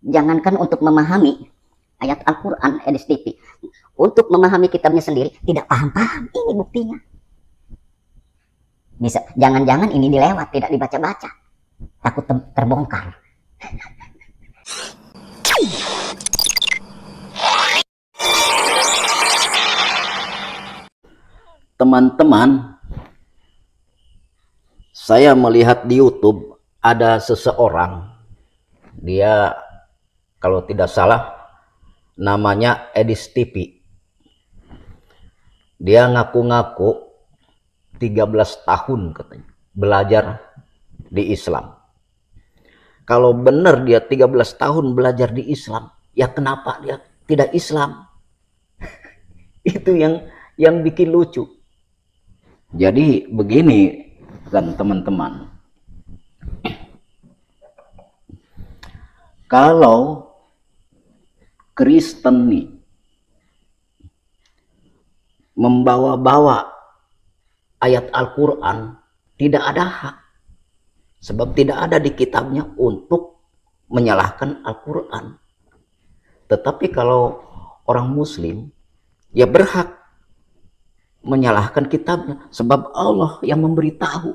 Jangankan untuk memahami ayat Al-Quran, edis TV, untuk memahami kitabnya sendiri tidak paham-paham. Ini buktinya. Bisa, jangan-jangan ini dilewat, tidak dibaca-baca, takut terbongkar. Teman-teman, saya melihat di YouTube ada seseorang, dia kalau tidak salah namanya Edis TV. Dia ngaku-ngaku 13 tahun katanya belajar di Islam. Kalau benar dia 13 tahun belajar di Islam, ya kenapa dia tidak Islam? Itu yang bikin lucu. Jadi begini kan teman-teman, kalau Kristen nih membawa-bawa ayat Al-Quran, tidak ada hak, sebab tidak ada di kitabnya untuk menyalahkan Al-Quran. Tetapi kalau orang Muslim, ya berhak menyalahkan kitabnya, sebab Allah yang memberitahu,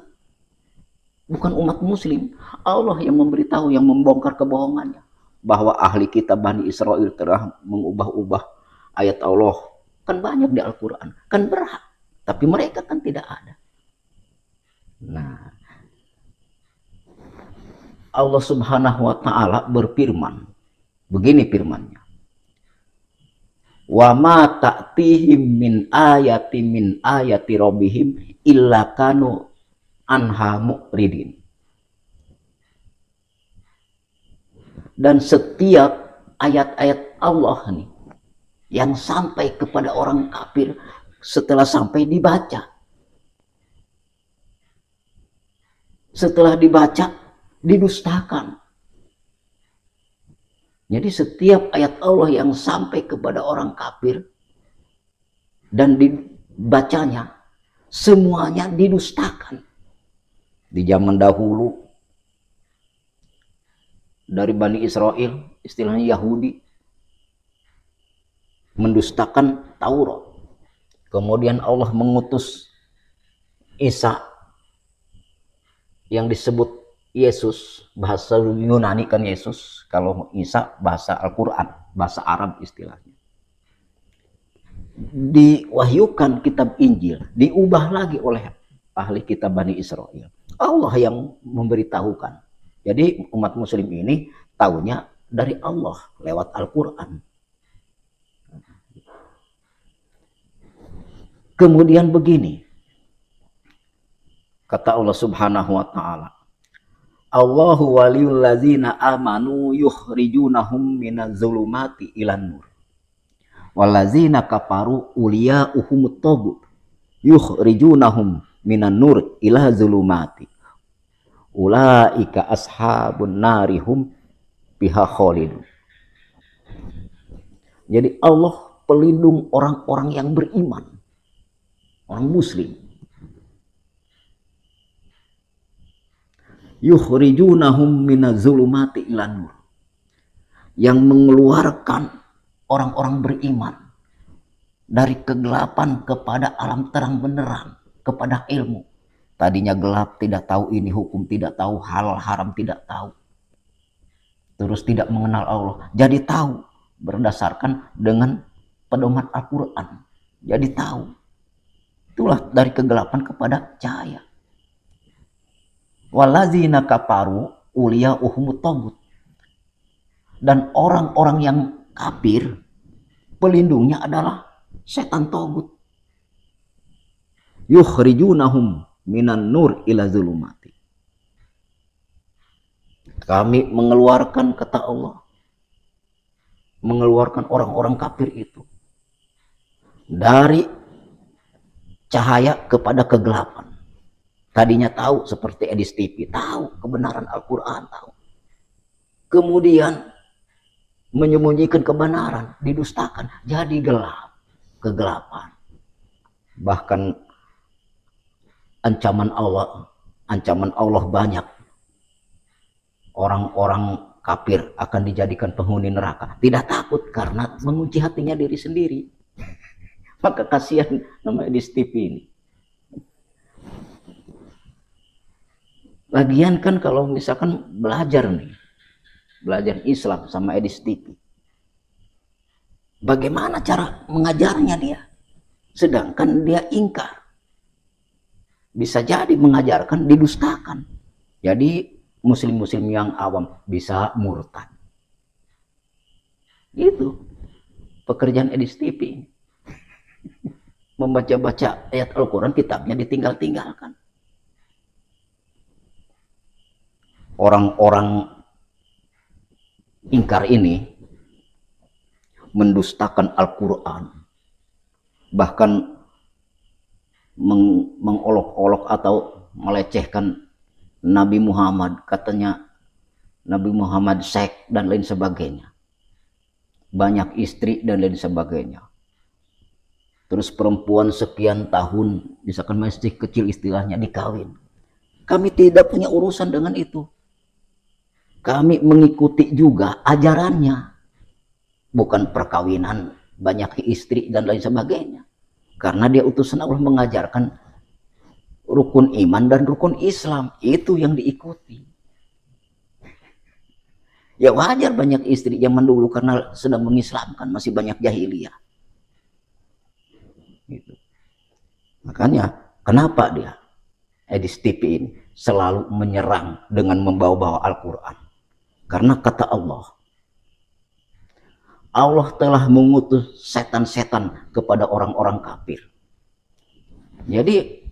bukan umat Muslim. Allah yang memberitahu, yang membongkar kebohongannya, bahwa ahli kitab Bani Israel telah mengubah-ubah ayat Allah. Kan banyak di Al-Quran, kan berhak, tapi mereka kan tidak ada. Nah, Allah Subhanahu wa Ta'ala berfirman, begini firman-Nya, wa ma ta'tihim min ayati rabbihim illa kanu anha mu'ridin. Dan setiap ayat-ayat Allah nih yang sampai kepada orang kafir, setelah sampai dibaca, setelah dibaca didustakan. Jadi setiap ayat Allah yang sampai kepada orang kafir dan dibacanya, semuanya didustakan. Di zaman dahulu dari Bani Israel, istilahnya Yahudi, mendustakan Taurat. Kemudian Allah mengutus Isa yang disebut Yesus, bahasa Yunani kan Yesus, kalau Isa bahasa Al-Quran, bahasa Arab istilahnya. Diwahyukan kitab Injil, diubah lagi oleh ahli kitab Bani Israel. Allah yang memberitahukan. Jadi umat Muslim ini taunya dari Allah lewat Al-Quran. Kemudian begini, kata Allah Subhanahu wa Ta'ala, Allahu waliyul ladzina amanu yukhrijunahum minaz zulumati ilan nur. Walladzina kafaru uliya'uhumut taghut yukhrijunahum minan nur ila zulumati. Ulaika ashabun narihum biha khalidun. Jadi Allah pelindung orang-orang yang beriman, orang Muslim. Yukhrijunahum minaz zulumati ilan nur, yang mengeluarkan orang-orang beriman dari kegelapan kepada alam terang beneran, kepada ilmu. Tadinya gelap, tidak tahu ini hukum, tidak tahu halal haram, tidak tahu, terus tidak mengenal Allah, jadi tahu berdasarkan dengan pedoman Al-Quran, jadi tahu. Itulah dari kegelapan kepada cahaya. Walazina kafaru uliya'uhumut taghut, dan orang-orang yang kafir pelindungnya adalah setan taghut. Yukhrijunahum minan nur ila zulumati. Kami mengeluarkan, kata Allah, mengeluarkan orang-orang kafir itu dari cahaya kepada kegelapan. Tadinya tahu seperti Edis TV, tahu kebenaran Al-Quran, tahu. Kemudian menyembunyikan kebenaran, didustakan, jadi gelap, kegelapan. Bahkan ancaman Allah banyak. Orang-orang kafir akan dijadikan penghuni neraka. Tidak takut karena mengunci hatinya diri sendiri. Maka kasihan nama Edis TV ini. Lagian kan kalau misalkan belajar Islam sama Edis TV, bagaimana cara mengajarnya dia? Sedangkan dia ingkar. Bisa jadi mengajarkan didustakan. Jadi muslim-muslim yang awam bisa murtad. Itu pekerjaan Edis TV. Membaca-baca ayat Al-Quran, kitabnya ditinggal-tinggalkan. Orang-orang ingkar ini mendustakan Al-Quran, bahkan mengolok-olok atau melecehkan Nabi Muhammad. Katanya Nabi Muhammad seks dan lain sebagainya, banyak istri dan lain sebagainya. Terus perempuan sekian tahun, misalkan masih kecil istilahnya, dikawin. Kami tidak punya urusan dengan itu. Kami mengikuti juga ajarannya, bukan perkawinan banyak istri dan lain sebagainya. Karena dia utusan Allah mengajarkan rukun iman dan rukun Islam, itu yang diikuti. Ya wajar banyak istri zaman dulu karena sedang mengislamkan, masih banyak jahiliyah. Gitu. Makanya kenapa dia Edis TV ini selalu menyerang dengan membawa-bawa Al-Quran? Karena kata Allah telah mengutus setan-setan kepada orang-orang kafir. Jadi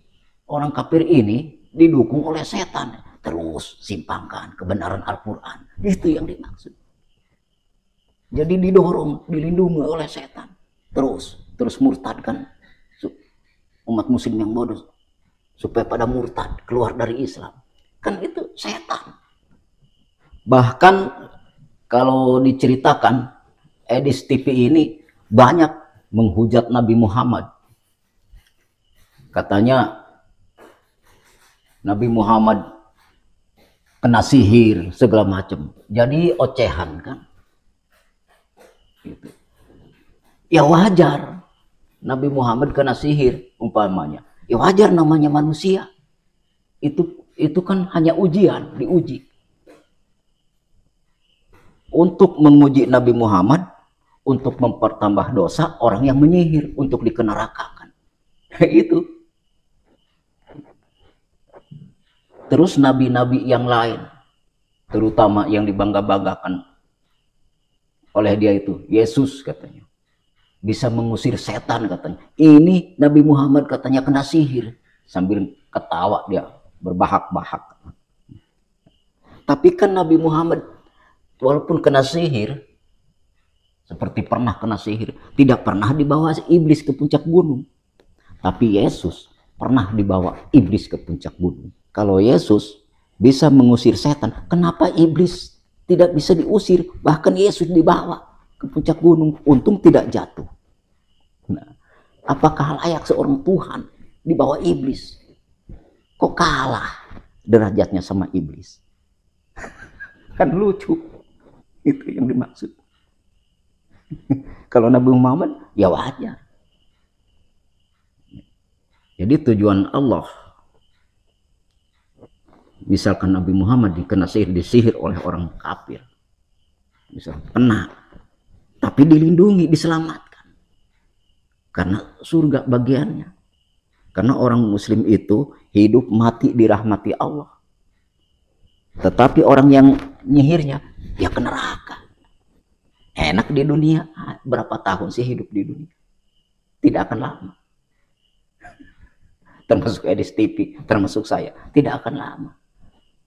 orang kafir ini didukung oleh setan, terus simpangkan kebenaran Al-Quran. Itu yang dimaksud. Jadi didorong, dilindungi oleh setan, terus murtadkan umat muslim yang bodoh supaya pada murtad, keluar dari Islam. Kan itu setan. Bahkan kalau diceritakan, Edis TV ini banyak menghujat Nabi Muhammad. Katanya Nabi Muhammad kena sihir segala macam. Jadi ocehan kan. Gitu. Ya wajar Nabi Muhammad kena sihir umpamanya. Ya wajar, namanya manusia. Itu kan hanya ujian, diuji. Untuk menguji Nabi Muhammad, untuk mempertambah dosa orang yang menyihir, untuk dikenerakakan. Itu. Terus nabi-nabi yang lain, terutama yang dibangga-banggakan oleh dia itu, Yesus katanya, bisa mengusir setan katanya. Ini Nabi Muhammad katanya kena sihir. Sambil ketawa dia, berbahak-bahak. Tapi kan Nabi Muhammad walaupun kena sihir, seperti pernah kena sihir, tidak pernah dibawa iblis ke puncak gunung. Tapi Yesus pernah dibawa iblis ke puncak gunung. Kalau Yesus bisa mengusir setan, kenapa iblis tidak bisa diusir? Bahkan Yesus dibawa ke puncak gunung, untung tidak jatuh. Nah, apakah layak seorang Tuhan dibawa iblis? Kok kalah derajatnya sama iblis? Kan lucu. Itu yang dimaksud. Kalau Nabi Muhammad, ya wajar. Jadi tujuan Allah, misalkan Nabi Muhammad dikena sihir, disihir oleh orang kafir, misal kena, tapi dilindungi, diselamatkan, karena surga bagiannya. Karena orang muslim itu hidup mati dirahmati Allah. Tetapi orang yang nyihirnya, ya ke neraka. Enak di dunia, berapa tahun sih hidup di dunia? Tidak akan lama. Termasuk Edis TV, termasuk saya, tidak akan lama.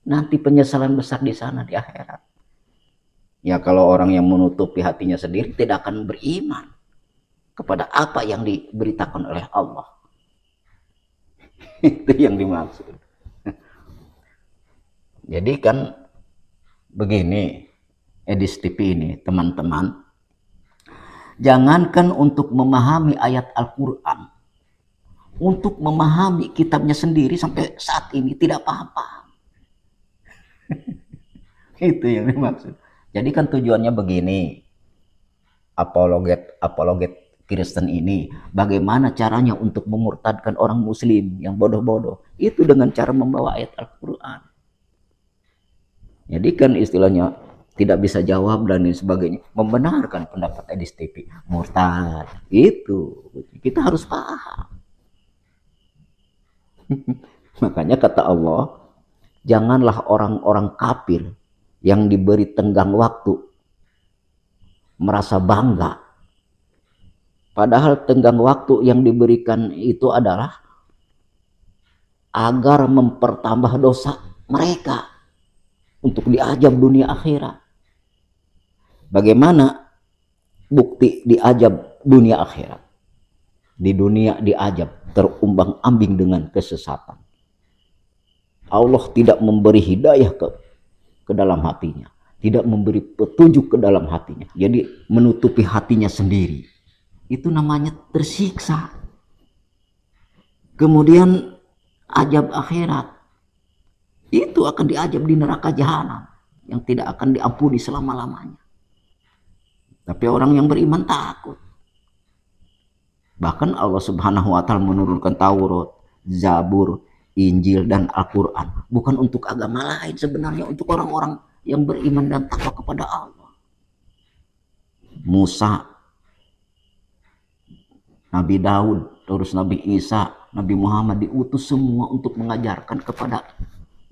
Nanti penyesalan besar di sana, di akhirat. Ya kalau orang yang menutupi hatinya sendiri tidak akan beriman kepada apa yang diberitakan oleh Allah. Itu yang dimaksud. Jadi kan begini, Edis TV ini, teman-teman, jangankan untuk memahami ayat Al-Quran, untuk memahami kitabnya sendiri sampai saat ini tidak paham-paham. Itu yang dimaksud. Jadi kan tujuannya begini, apologet Kristen ini, bagaimana caranya untuk memurtadkan orang Muslim yang bodoh-bodoh? Itu dengan cara membawa ayat Al-Quran. Jadi kan istilahnya tidak bisa jawab dan lain sebagainya, membenarkan pendapat Edis TV, murtad. Itu kita harus paham. Makanya kata Allah, janganlah orang-orang kafir yang diberi tenggang waktu merasa bangga. Padahal tenggang waktu yang diberikan itu adalah agar mempertambah dosa mereka untuk diajab dunia akhirat. Bagaimana bukti diajab dunia akhirat? Di dunia diajab, terumbang-ambing dengan kesesatan. Allah tidak memberi hidayah ke dalam hatinya, tidak memberi petunjuk ke dalam hatinya. Jadi menutupi hatinya sendiri. Itu namanya tersiksa. Kemudian ajab akhirat. Itu akan diajab di neraka jahanam yang tidak akan diampuni selama-lamanya. Tapi orang yang beriman takut. Bahkan Allah Subhanahu wa Ta'ala menurunkan Taurat, Zabur, Injil, dan Al-Quran bukan untuk agama lain, sebenarnya untuk orang-orang yang beriman dan takwa kepada Allah. Musa, Nabi Daud, terus Nabi Isa, Nabi Muhammad diutus semua untuk mengajarkan kepada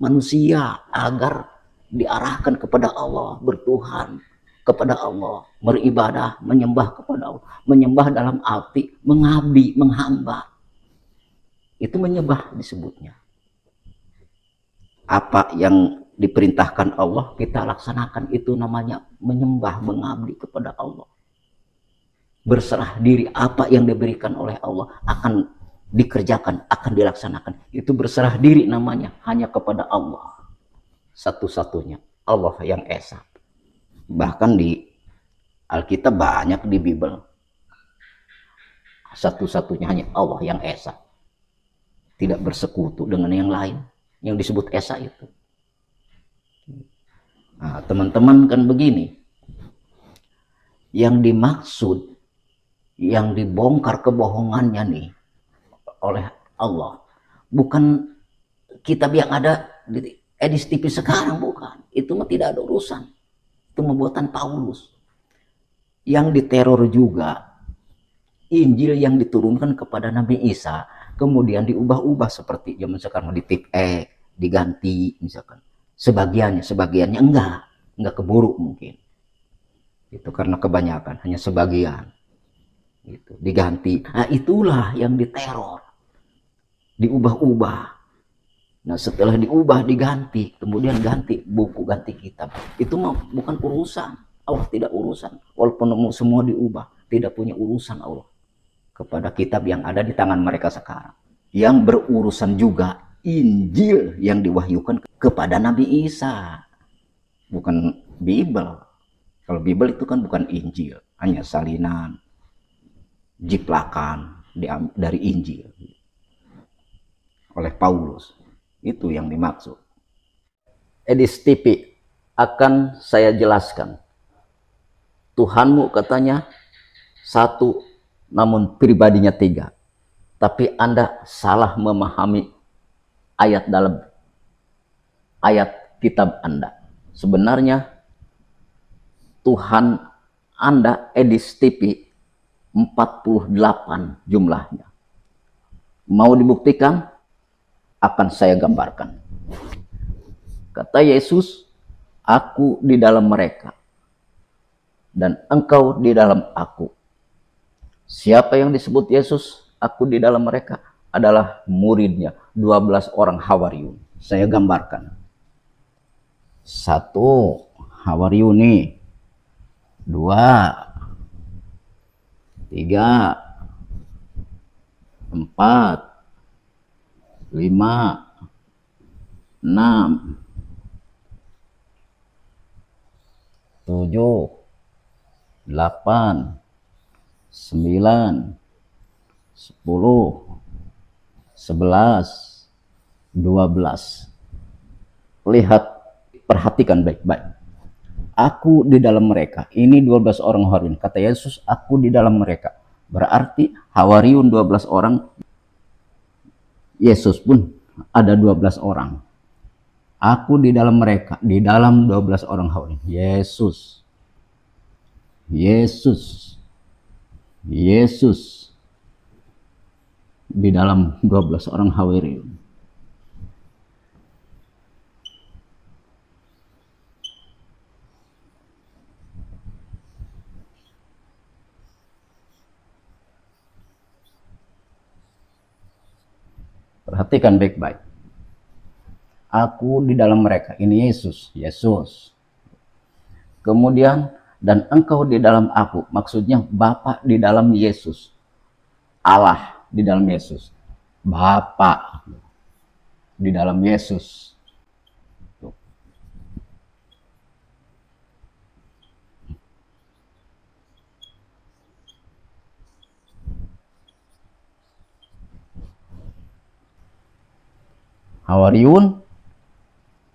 manusia agar diarahkan kepada Allah, bertuhan kepada Allah, beribadah, menyembah kepada Allah. Menyembah dalam arti mengabdi, menghamba. Itu menyembah disebutnya. Apa yang diperintahkan Allah kita laksanakan, itu namanya menyembah, mengabdi kepada Allah. Berserah diri, apa yang diberikan oleh Allah akan dikerjakan, akan dilaksanakan. Itu berserah diri namanya, hanya kepada Allah. Satu-satunya, Allah yang esa. Bahkan di Alkitab banyak, di Bible, satu-satunya hanya Allah yang esa. Tidak bersekutu dengan yang lain yang disebut esa itu. Nah, teman-teman, kan begini. Yang dimaksud, yang dibongkar kebohongannya nih oleh Allah, bukan kitab yang ada di Edis TV sekarang, bukan. Itu mah tidak ada urusan. Itu pembuatan Paulus. Yang diteror juga Injil yang diturunkan kepada Nabi Isa, kemudian diubah-ubah seperti zaman sekarang, diganti misalkan. Sebagiannya enggak keburu mungkin. Itu karena kebanyakan, hanya sebagian. Gitu, diganti. Nah, itulah yang diteror. Diubah-ubah. Nah, setelah diubah, diganti, kemudian ganti buku, ganti kitab. Itu mah bukan urusan. Allah tidak urusan. Walaupun semua diubah, tidak punya urusan Allah kepada kitab yang ada di tangan mereka sekarang. Yang berurusan juga Injil yang diwahyukan kepada Nabi Isa. Bukan Bible. Kalau Bible itu kan bukan Injil, hanya salinan, jiplakan dari Injil oleh Paulus. Itu yang dimaksud. Edis TV akan saya jelaskan. Tuhanmu katanya satu, namun pribadinya tiga. Tapi Anda salah memahami ayat dalam ayat kitab Anda. Sebenarnya Tuhan Anda, Edis TV, 48 jumlahnya. Mau dibuktikan? Akan saya gambarkan. Kata Yesus, aku di dalam mereka dan engkau di dalam aku. Siapa yang disebut Yesus, aku di dalam mereka, adalah muridnya, 12 orang Hawariun. Saya gambarkan. 1 Hawariun nih. 2, 3, 4, 5, 6, 7, 8, 9, 10, 11, 12. Lihat, perhatikan baik-baik. aku di dalam mereka. Ini 12 orang Hawariun. Kata Yesus, aku di dalam mereka. Berarti Hawariun 12 orang. Yesus pun ada 12 orang. Aku di dalam mereka. Di dalam 12 orang Hawariun. Yesus. Yesus. Yesus. Di dalam 12 orang Hawariun. Perhatikan baik-baik. Aku di dalam mereka. Ini Yesus. Yesus. Kemudian, dan engkau di dalam aku. Maksudnya Bapa di dalam Yesus. Allah di dalam Yesus. Bapa di dalam Yesus. Hawariun,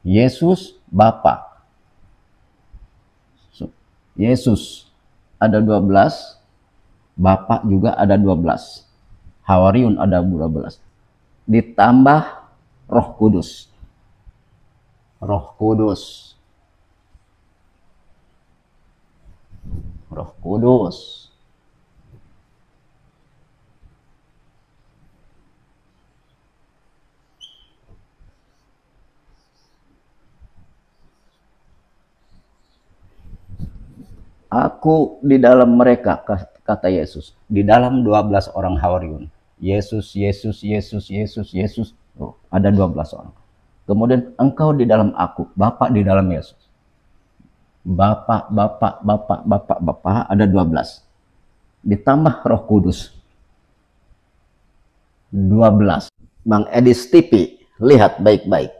Yesus, Bapa. Yesus ada 12, Bapa juga ada 12. Hawariun ada 12. Ditambah Roh Kudus. Roh Kudus. Roh Kudus. Aku di dalam mereka, kata Yesus. Di dalam 12 orang Hawariun. Yesus, Yesus, Yesus, Yesus, Yesus. Oh, ada 12 orang. Kemudian engkau di dalam aku. Bapa di dalam Yesus. Bapa, Bapa, Bapa, Bapa, Bapa. Ada 12. Ditambah Roh Kudus. 12. Bang Edis TV, lihat baik-baik.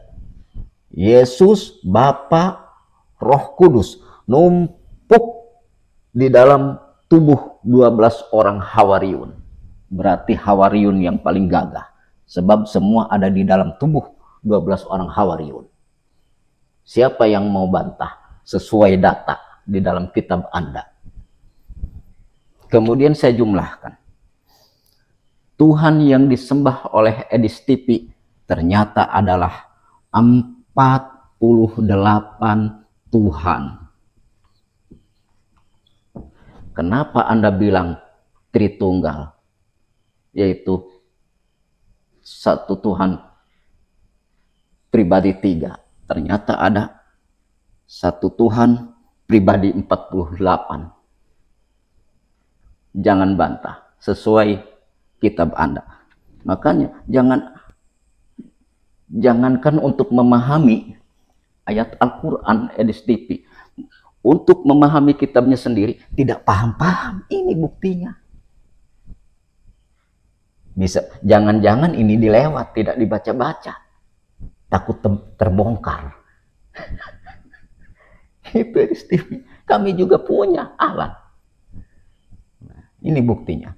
Yesus, Bapa, Roh Kudus. Numpuk di dalam tubuh 12 orang Hawariun. Berarti Hawariun yang paling gagah. Sebab semua ada di dalam tubuh 12 orang Hawariun. Siapa yang mau bantah sesuai data di dalam kitab Anda? Kemudian saya jumlahkan. Tuhan yang disembah oleh Edis TV ternyata adalah 48 Tuhan. Kenapa Anda bilang Tritunggal? Yaitu satu Tuhan pribadi 3. Ternyata ada satu Tuhan pribadi 48. Jangan bantah sesuai kitab Anda. Makanya jangankan untuk memahami ayat Al-Quran Edis TV, untuk memahami kitabnya sendiri tidak paham-paham. Ini buktinya. Bisa jangan-jangan ini dilewat, tidak dibaca-baca, takut terbongkar. Itu Edis TV. Kami juga punya alat. Nah, ini buktinya.